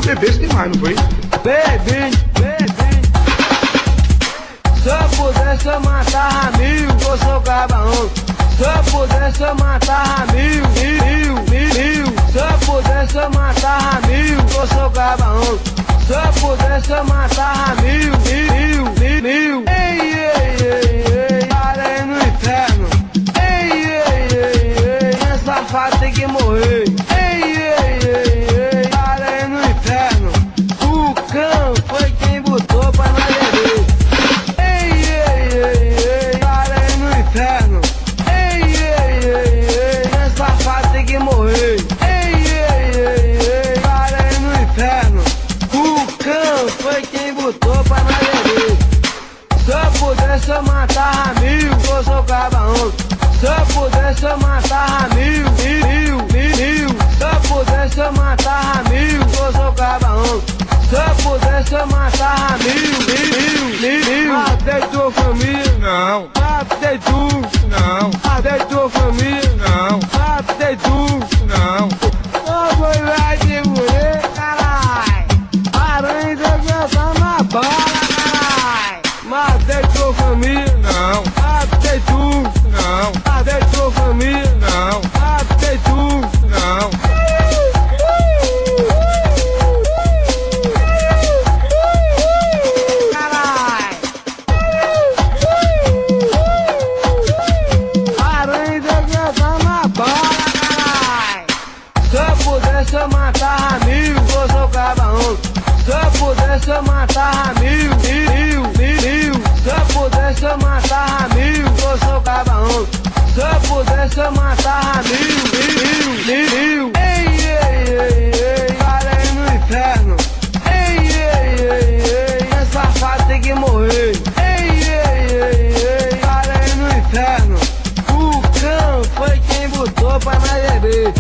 bebeste demais, não foi? Bebi. Se eu pudesse eu matava mil, eu sou cabarão. Se eu pudesse eu matava mil. Se eu pudesse eu matava mil, eu sou cabarão. Se eu pudesse eu matava mil. Ei, parei no inferno. Ei, esse safado tem que morrer. Ei, parei no inferno. O cão foi quem botou pra nós beber. Ei, parei no inferno. Ei, esse safado tem que morrer. Ei, parei no inferno. O cão foi quem botou pra nós beber. Se eu pudesse eu matava mil, eu sou cabarão. Se eu pudesse eu matava mil. Se eu pudesse eu matava mil, eu sou cabarão. Se eu pudesse eu matava mil. Matei tua família? Não, Matei tu? não, Matei tua família? não, Matei tu? não. Ô, boi vai de mulher, carai. Aranha jogando na bola, carai. Matei tua família? Não, Matei tu? não, Matei tua família? não, Matei tu? não. Carai. Aranha jogando na bola, carai. Se eu pudesse eu matava mil, eu sou cabarão. Se eu pudesse eu matava mil. Se eu pudesse eu matava mil, eu sou cabarão. Se eu pudesse eu matava mil. Ei, parei no inferno. Ei, esse safado tem que morrer. Ei, parei no inferno. O cão foi quem botou pra nós beber.